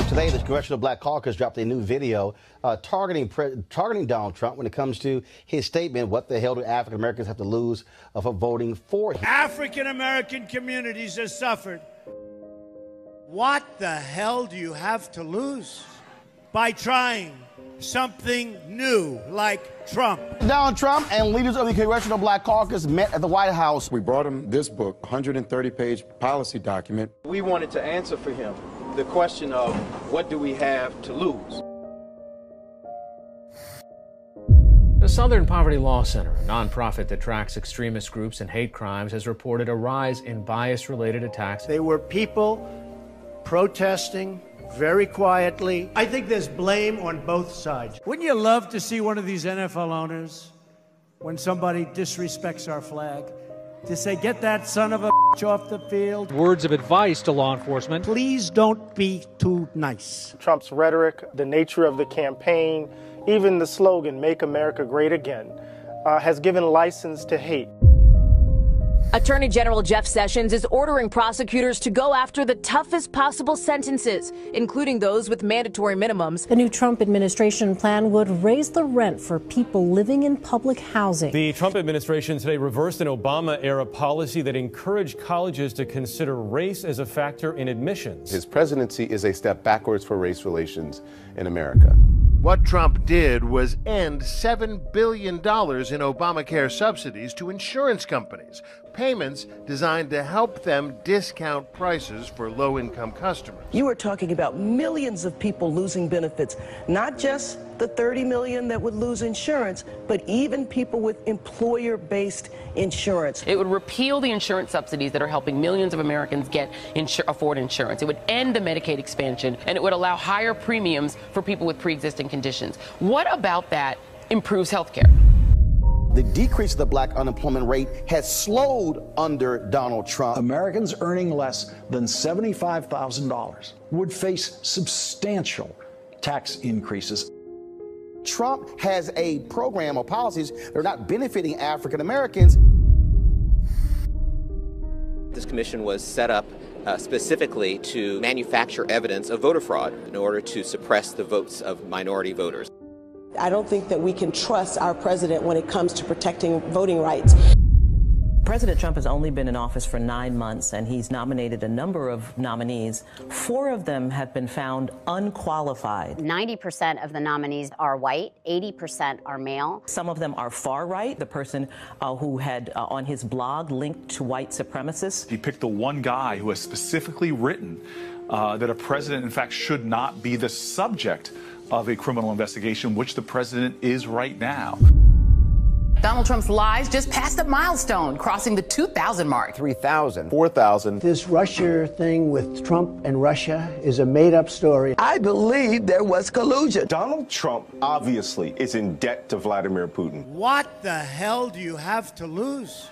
Today, the Congressional Black Caucus dropped a new video targeting Donald Trump when it comes to his statement, what the hell do African Americans have to lose for voting for him? African American communities have suffered. What the hell do you have to lose by trying something new like Trump? Donald Trump and leaders of the Congressional Black Caucus met at the White House. We brought him this book, 130-page policy document. We wanted to answer for him the question of what do we have to lose? The Southern Poverty Law Center, a nonprofit that tracks extremist groups and hate crimes, has reported a rise in bias-related attacks. They were people protesting very quietly. I think there's blame on both sides. Wouldn't you love to see one of these NFL owners, when somebody disrespects our flag, to say, get that son of a off the field? Words of advice to law enforcement. Please don't be too nice. Trump's rhetoric, the nature of the campaign, even the slogan, Make America Great Again, has given license to hate. Attorney General Jeff Sessions is ordering prosecutors to go after the toughest possible sentences, including those with mandatory minimums. The new Trump administration plan would raise the rent for people living in public housing. The Trump administration today reversed an Obama-era policy that encouraged colleges to consider race as a factor in admissions. His presidency is a step backwards for race relations in America. What Trump did was end $7 billion in Obamacare subsidies to insurance companies, payments designed to help them discount prices for low-income customers. You are talking about millions of people losing benefits, not just the 30 million that would lose insurance, but even people with employer-based insurance. It would repeal the insurance subsidies that are helping millions of Americans afford insurance. It would end the Medicaid expansion, and it would allow higher premiums for people with pre-existing conditions. What about that improves health care? The decrease of the black unemployment rate has slowed under Donald Trump. Americans earning less than $75,000 would face substantial tax increases. Trump has a program or policies that are not benefiting African Americans. This commission was set up specifically to manufacture evidence of voter fraud in order to suppress the votes of minority voters. I don't think that we can trust our president when it comes to protecting voting rights. President Trump has only been in office for 9 months, and he's nominated a number of nominees. 4 of them have been found unqualified. 90% of the nominees are white, 80% are male. Some of them are far right. The person who had on his blog linked to white supremacists. He picked the one guy who has specifically written that a president, in fact, should not be the subject of a criminal investigation, which the president is right now. Donald Trump's lies just passed a milestone, crossing the 2,000 mark. 3,000. 4,000. This Russia thing with Trump and Russia is a made-up story. I believe there was collusion. Donald Trump obviously is in debt to Vladimir Putin. What the hell do you have to lose?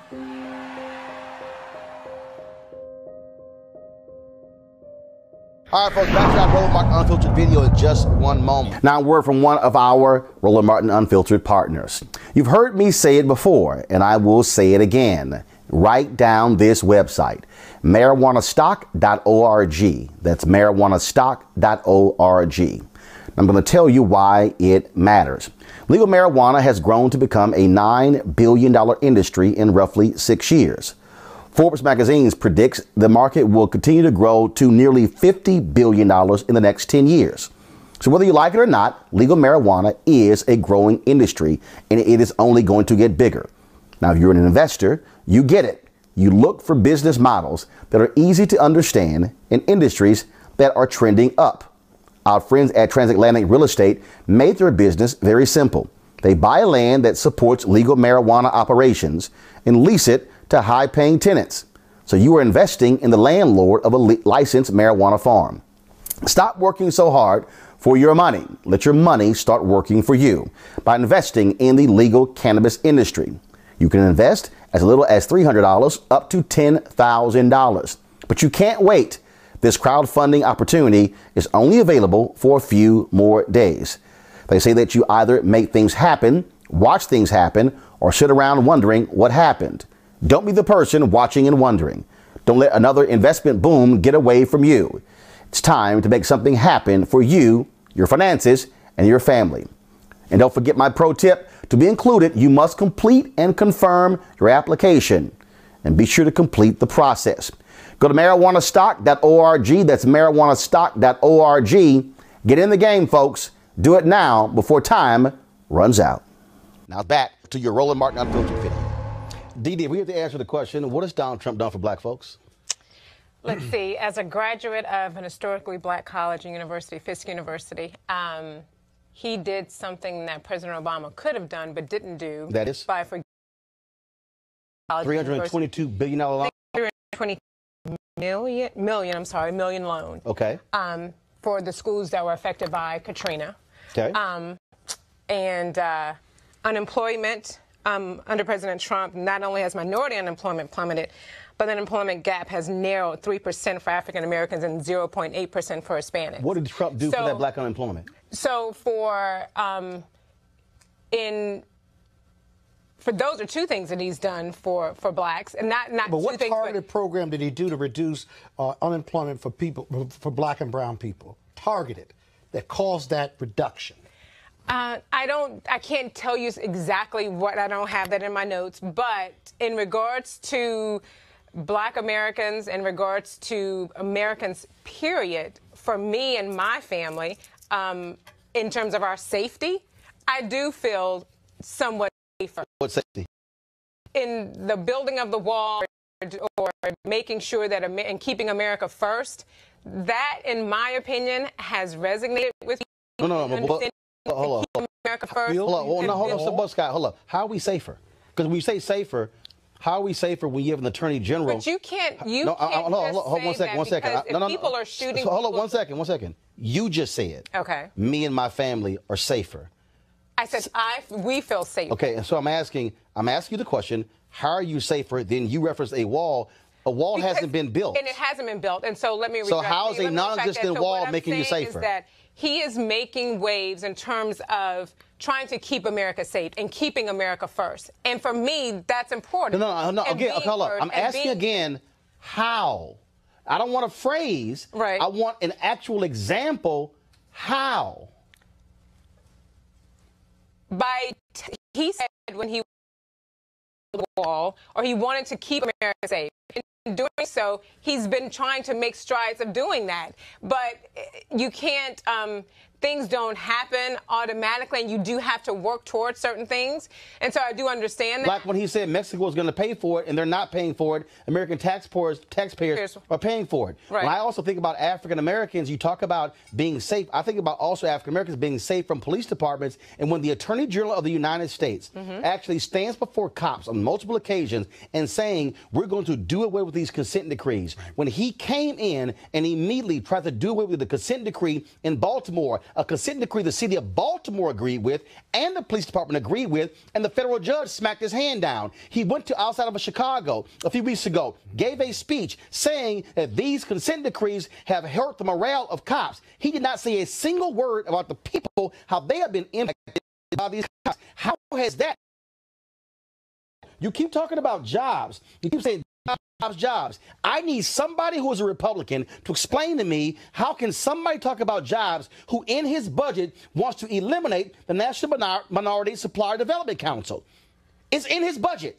All right, folks, back to that Roland Martin Unfiltered video in just one moment. Now, a word from one of our Roland Martin Unfiltered partners. You've heard me say it before, and I will say it again. Write down this website, marijuanastock.org. That's marijuanastock.org. I'm going to tell you why it matters. Legal marijuana has grown to become a $9 billion industry in roughly 6 years. Forbes magazine predicts the market will continue to grow to nearly $50 billion in the next 10 years. So whether you like it or not, legal marijuana is a growing industry, and it is only going to get bigger. Now, if you're an investor, you get it. You look for business models that are easy to understand in industries that are trending up. Our friends at Transatlantic Real Estate made their business very simple. They buy land that supports legal marijuana operations and lease it to high-paying tenants. So you are investing in the landlord of a licensed marijuana farm. Stop working so hard for your money. Let your money start working for you by investing in the legal cannabis industry. You can invest as little as $300 up to $10,000. But you can't wait. This crowdfunding opportunity is only available for a few more days. They say that you either make things happen, watch things happen, or sit around wondering what happened. Don't be the person watching and wondering. Don't let another investment boom get away from you. It's time to make something happen for you, your finances, and your family. And don't forget my pro tip. To be included, you must complete and confirm your application. And be sure to complete the process. Go to marijuanastock.org. That's marijuanastock.org. Get in the game, folks. Do it now before time runs out. Now back to your Roland Martin Unfiltered video. Dee, we have to answer the question, what has Donald Trump done for black folks? Let's see. As a graduate of an historically black college and university, Fisk University, he did something that President Obama could have done but didn't do. That is? By forgiving $322 billion loan? $320 million loan. Okay. For the schools that were affected by Katrina. Okay. And unemployment under President Trump, not only has minority unemployment plummeted, but the unemployment gap has narrowed 3% for African Americans and 0.8% for Hispanics. What did Trump do for that black unemployment? So for those are two things that he's done for blacks, and not but two what things. Targeted program did he do to reduce unemployment for people, for black and brown people? Targeted, that caused that reduction. I can't tell you exactly what. I don't have that in my notes. But in regards to black Americans, in regards to Americans, period, for me and my family, in terms of our safety, I do feel somewhat safer. What safety? In the building of the wall or making sure that and keeping America first, that, in my opinion, has resonated with me. No. Hold on. America first. Hold on. Scott, hold up. How are we safer? Because when we say safer, how are we safer when you have an attorney general? But you can't. Hold on, one second. If people are shooting. Hold on, one second. You just said. Okay. Me and my family are safer. I said we feel safer. Okay, and so I'm asking you the question: how are you safer? Then you referenced a wall. A wall hasn't been built. And it hasn't been built. And so let me. So how is a non-existent wall making you safer? Is that he is making waves in terms of trying to keep America safe and keeping America first. And for me, that's important. No. Again, hold up. I'm asking again, how? I don't want a phrase. Right. I want an actual example. How? He said when he the wall, or he wanted to keep America safe. In doing so, he's been trying to make strides of doing that. But you can't, things don't happen automatically, and you do have to work towards certain things. And so I do understand that. Like when he said Mexico is going to pay for it, and they're not paying for it. American taxpayers are paying for it. Right. When I also think about African Americans, you talk about being safe. I think about also African Americans being safe from police departments. And when the Attorney General of the United States actually stands before cops on multiple occasions and saying, we're going to do away with these consent decrees. When he came in and immediately tried to do away with the consent decree in Baltimore, a consent decree the city of Baltimore agreed with and the police department agreed with, and the federal judge smacked his hand down. He went to outside of Chicago a few weeks ago, gave a speech saying that these consent decrees have hurt the morale of cops. He did not say a single word about the people, how they have been impacted by these cops. How has that? You keep talking about jobs. You keep saying jobs. I need somebody who is a Republican to explain to me how can somebody talk about jobs who in his budget wants to eliminate the National Minority Supplier Development Council. It's in his budget.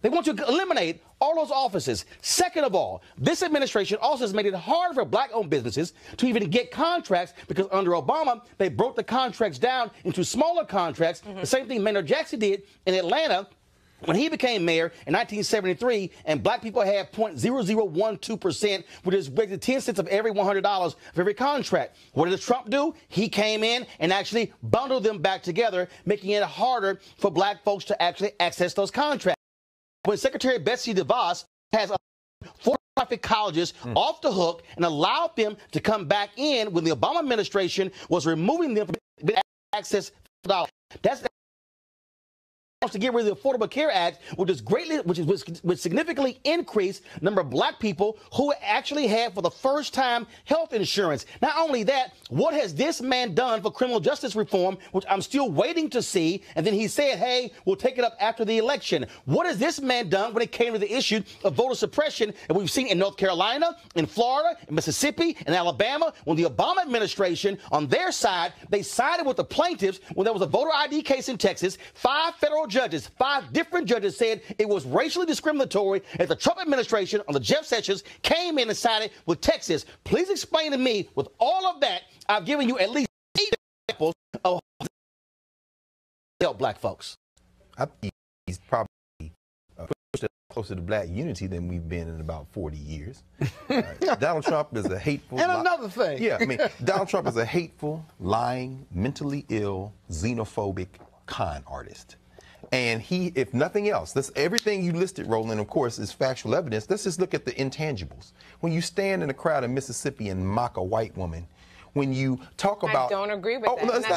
They want to eliminate all those offices. Second of all, this administration also has made it hard for black-owned businesses to even get contracts because under Obama, they broke the contracts down into smaller contracts. The same thing Mayor Jackson did in Atlanta when he became mayor in 1973, and black people had 0.0012%, which is 10 cents of every $100 of every contract. What did Trump do? He came in and actually bundled them back together, making it harder for black folks to actually access those contracts. When Secretary Betsy DeVos has for-profit colleges off the hook and allowed them to come back in when the Obama administration was removing them from access to dollars. That's to get rid of the Affordable Care Act, which significantly increased the number of black people who actually had for the first time health insurance. Not only that, what has this man done for criminal justice reform, which I'm still waiting to see? And then he said, hey, we'll take it up after the election. What has this man done when it came to the issue of voter suppression? And we've seen in North Carolina, in Florida, in Mississippi, in Alabama, when the Obama administration, on their side, they sided with the plaintiffs when there was a voter ID case in Texas. 5 different judges said it was racially discriminatory as the Trump administration on the Jeff Sessions came in and sided with Texas. Please explain to me, with all of that, I've given you at least 8 examples of help black folks. I think he's probably closer to black unity than we've been in about 40 years. Donald Trump is a hateful... And another thing. Yeah, I mean, Donald Trump is a hateful, lying, mentally ill, xenophobic con artist. And he, if nothing else, everything you listed, Roland, of course, is factual evidence. Let's just look at the intangibles. When you stand in a crowd in Mississippi and mock a white woman, when you talk about... I don't agree with that. No, it's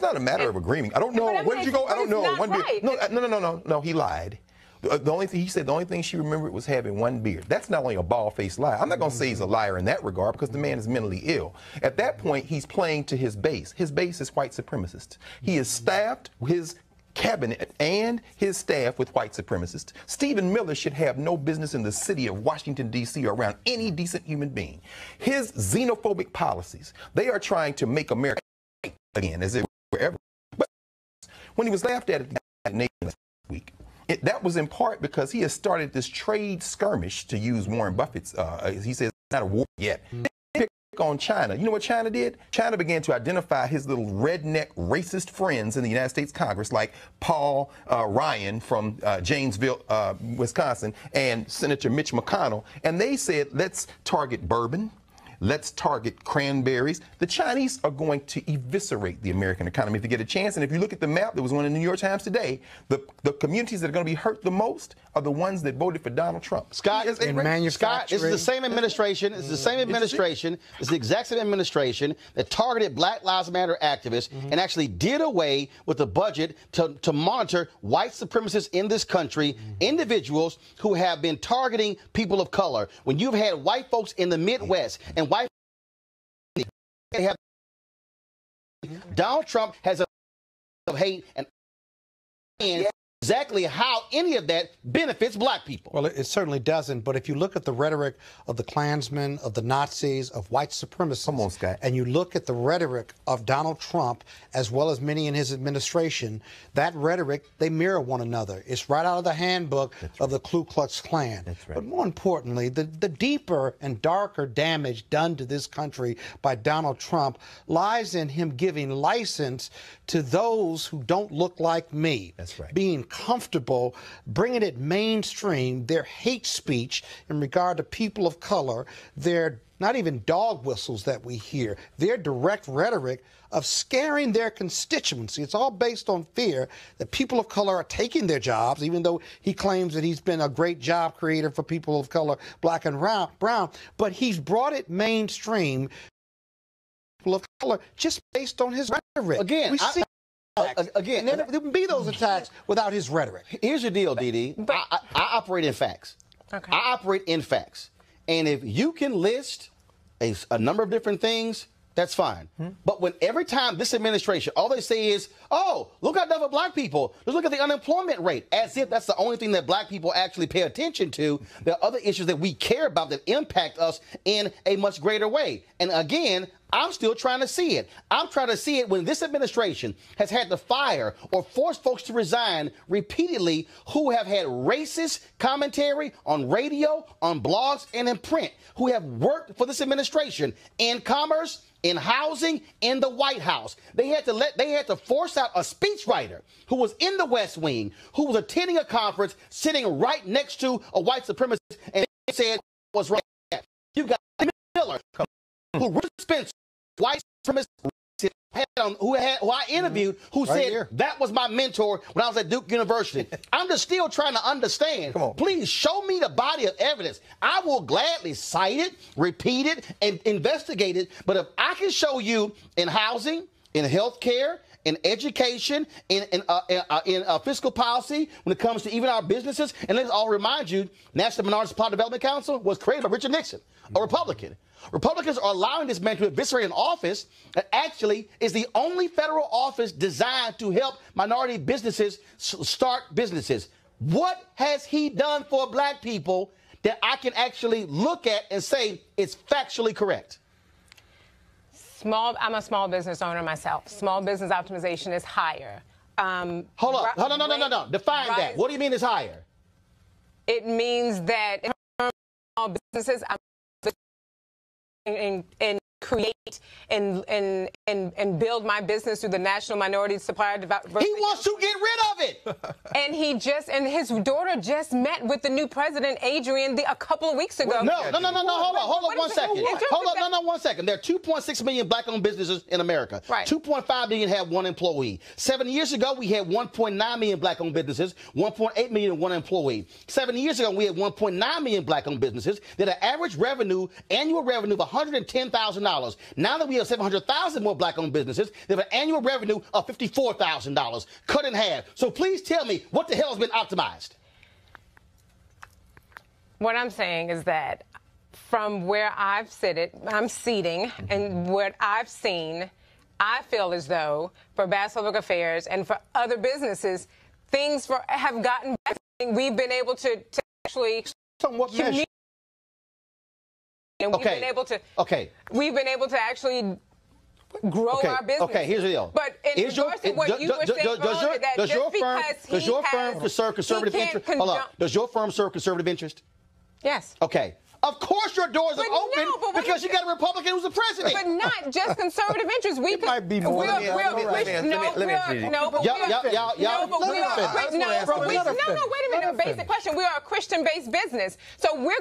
not a matter of agreeing. I don't know. Where did you go? I don't know. Right. No, he lied. He said the only thing she remembered was having one beard. That's not only a bald-faced lie. I'm not going to say he's a liar in that regard because the man is mentally ill. At that point, he's playing to his base. His base is white supremacists. He has staffed his cabinet and his staff with white supremacists. Stephen Miller should have no business in the city of Washington, D.C. or around any decent human being. His xenophobic policies, they are trying to make America again, as it were ever. But when he was laughed at the nation last week, that was in part because he has started this trade skirmish, to use Warren Buffett's, he says, it's not a war yet. On China. You know what China did? China began to identify his little redneck racist friends in the United States Congress, like Paul Ryan from Janesville, Wisconsin, and Senator Mitch McConnell, and they said, let's target bourbon. Let's target cranberries. The Chinese are going to eviscerate the American economy if they get a chance. And if you look at the map, there was one in the New York Times today, the communities that are going to be hurt the most are the ones that voted for Donald Trump. Scott, this is the same administration. It's the same administration. It's the exact same administration that targeted Black Lives Matter activists and actually did away with the budget to monitor white supremacists in this country, individuals who have been targeting people of color. When you've had white folks in the Midwest and white have Donald Trump has a hate and exactly how any of that benefits black people. Well, it certainly doesn't. But if you look at the rhetoric of the Klansmen, of the Nazis, of white supremacists, come on, Scott, and you look at the rhetoric of Donald Trump, as well as many in his administration, that rhetoric, they mirror one another. It's right out of the handbook of the Ku Klux Klan. That's right. But more importantly, the deeper and darker damage done to this country by Donald Trump lies in him giving license to those who don't look like me. That's right. Being comfortable, bringing it mainstream, their hate speech in regard to people of color, their not even dog whistles that we hear, their direct rhetoric of scaring their constituency. It's all based on fear that people of color are taking their jobs, even though he claims that he's been a great job creator for people of color, black and brown, but he's brought it mainstream, people of color, just based on his rhetoric. Again, we see again, there wouldn't be those attacks without his rhetoric. Here's the deal, Dee. I operate in facts. Okay. I operate in facts. And if you can list a number of different things, that's fine. But when every time this administration, all they say is, oh, look at other black people. Just look at the unemployment rate, as if that's the only thing that black people actually pay attention to. There are other issues that we care about that impact us in a much greater way. And again, I'm still trying to see it. I'm trying to see it when this administration has had to fire or force folks to resign repeatedly who have had racist commentary on radio, on blogs, and in print, who have worked for this administration in commerce, in housing, in the White House. They had to force out a speechwriter who was in the West Wing, who was attending a conference, sitting right next to a white supremacist, and they said was right. You got Miller, who Spencer, white supremacist, who I interviewed, who right said here. that was my mentor when I was at Duke University. I'm just still trying to understand. Please show me the body of evidence. I will gladly cite it, repeat it, and investigate it. But if I can show you in housing, in health care, in education, in fiscal policy, when it comes to even our businesses, and let's all remind you, National Minority Supply Development Council was created by Richard Nixon, a Republican. Republicans are allowing this man to eviscerate an office that actually is the only federal office designed to help minority businesses start businesses. What has he done for black people that I can actually look at and say it's factually correct? I'm a small business owner myself. Small business optimization is higher. Hold up. No. Define that. What do you mean it's higher? It means that in small businesses, and create and build my business through the National Minority Supplier Development. He wants to get rid of it. And his daughter just met with the new president, Adrian, a couple of weeks ago. No. Hold on 1 second. Hold on, 1 second. There are 2.6 million black-owned businesses in America. Right. 2.5 million have one employee. 7 years ago, we had 1.9 million black-owned businesses, 1.8 million and one employee. 7 years ago, we had 1.9 million black-owned businesses that had an average annual revenue of $110,000. Now that we have 700,000 more black-owned businesses, they have an annual revenue of $54,000, cut in half. So please tell me what the hell has been optimized. What I'm saying is that from where I'm seating, and what I've seen, I feel as though for Bass Public Affairs and for other businesses, things have gotten better. We've been able to actually communicate. And we've been able to. We've been able to actually grow our business. Okay, here's the deal. But in regards to what you were saying earlier, that just because does your firm serve conservative interest? Hold on. Does your firm serve conservative interest? Yes. Okay. Of course your doors are open because you got a Republican who's the president. But not just conservative interests. We might be more. Wait a minute. Basic question. We are a Christian-based business, so we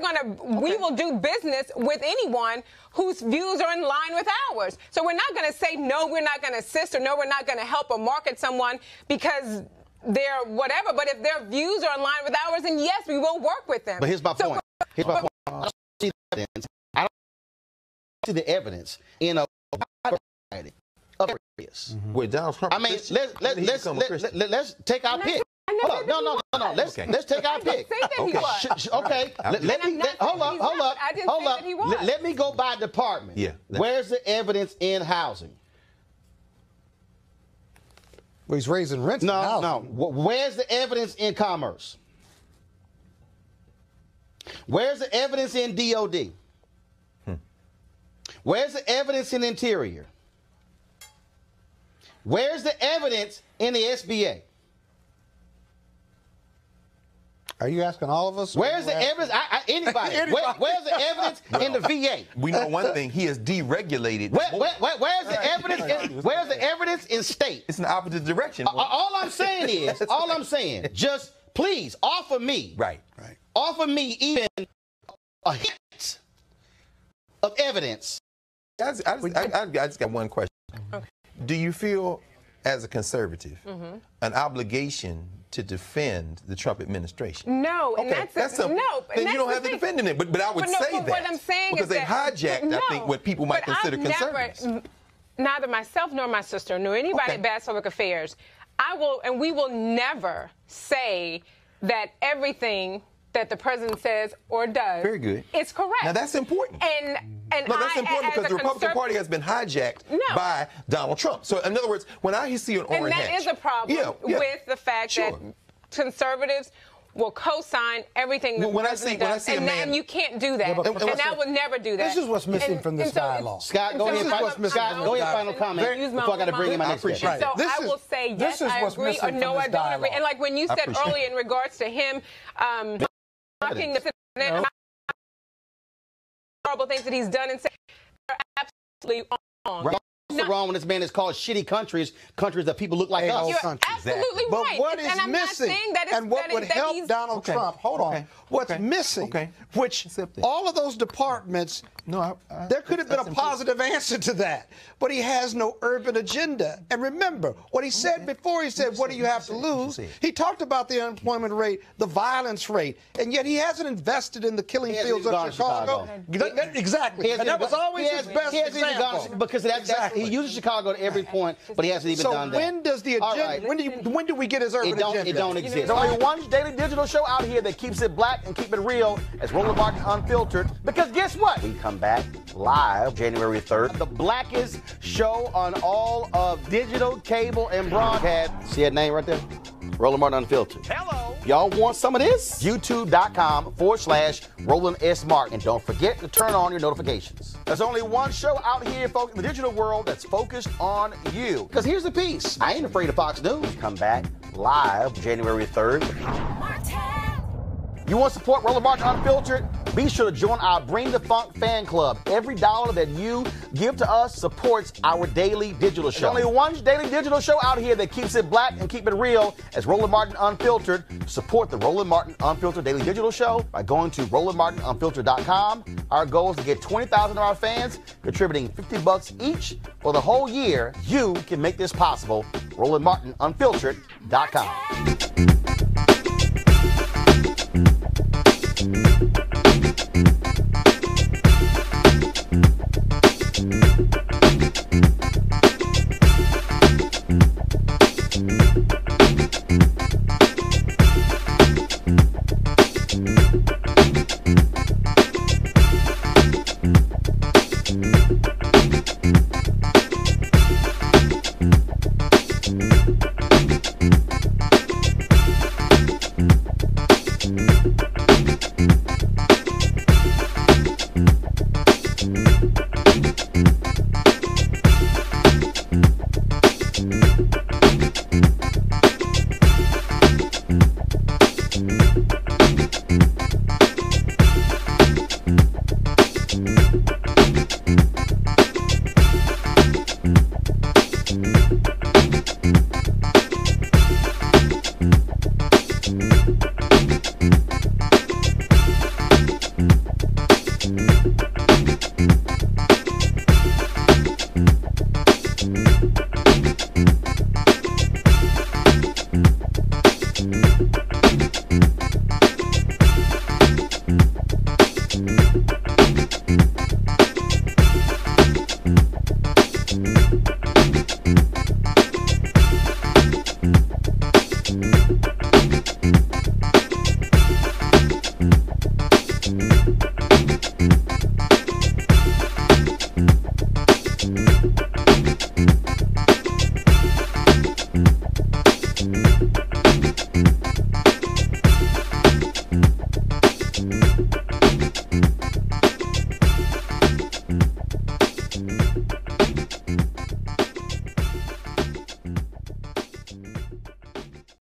will do business with anyone whose views are in line with ours. So we're not going to say no, we're not going to assist, or no, we're not going to help or market someone because they're whatever. But if their views are in line with ours, then yes, we will work with them. But here's my point. I don't see the evidence in a variety of areas. With Donald Trump, I mean, let's take our pick. Hold on, no. Let's take our pick. Okay. Hold up. Let me go by department. Yeah. Where's the evidence in housing? Well, he's raising rents. No. Where's the evidence in commerce? Where's the evidence in DOD? Where's the evidence in Interior? Where's the evidence in the SBA? Are you asking all of us? Where's the evidence? Anybody. Where's the evidence in the VA? We know one thing. He has deregulated. Where's the evidence? Where's the evidence in state? It's in the opposite direction. All I'm saying, just please offer me. Offer me even a hint of evidence. I just got one question. Okay. Do you feel, as a conservative, an obligation to defend the Trump administration? No, and that's simple. Then you don't have to defend it. But I would say that. What I'm saying because is they hijacked, I think, what people might consider conservatives. Neither myself nor my sister nor anybody at Bass Public Affairs, we will never say that everything that the president says or does is correct. Now that's important. That's important because the Republican Party has been hijacked by Donald Trump. So in other words, when I see an orange hat, and that is a problem with the fact that conservatives will co-sign everything the president does. And you can't do that. And I would never do that. This is what's missing from this dialogue. Scott, go ahead. Final comment before I got to bring in my next guest. So I will say yes, I agree, or no, I don't agree. And like when you said earlier in regards to him talking the president, horrible things that he's done and said are absolutely wrong. What's wrong when this man is called shitty countries that people look like us? You're absolutely right. But what is missing, and what would help Donald Trump, hold on, what's missing, which all of those departments, there could have been a positive answer to that, but he has no urban agenda. And remember, what he said before, he said, what do you have to lose? He talked about the unemployment rate, the violence rate, and yet he hasn't invested in the killing fields of Chicago. Exactly. And that was always his best example. Because he uses Chicago at every point, but he hasn't even done that. So when does the agenda, when do we get his urban agenda? It don't exist. There's only one daily digital show out here that keeps it black and keep it real as Roland Martin Unfiltered. Because guess what? We come back live January 3rd. The blackest show on all of digital, cable, and broadcast. See that name right there? Roland Martin Unfiltered. Hello. Y'all want some of this? YouTube.com/Roland S. Martin. And don't forget to turn on your notifications. There's only one show out here, folks, in the digital world that's focused on you. Because here's the piece. I ain't afraid of Fox News. Come back live January 3rd. You want to support Roland Martin Unfiltered? Be sure to join our Bring the Funk fan club. Every dollar that you give to us supports our daily digital show. There's only one daily digital show out here that keeps it black and keep it real as Roland Martin Unfiltered. Support the Roland Martin Unfiltered daily digital show by going to RolandMartinUnfiltered.com. Our goal is to get 20,000 of our fans contributing $50 each for the whole year. You can make this possible. RolandMartinUnfiltered.com.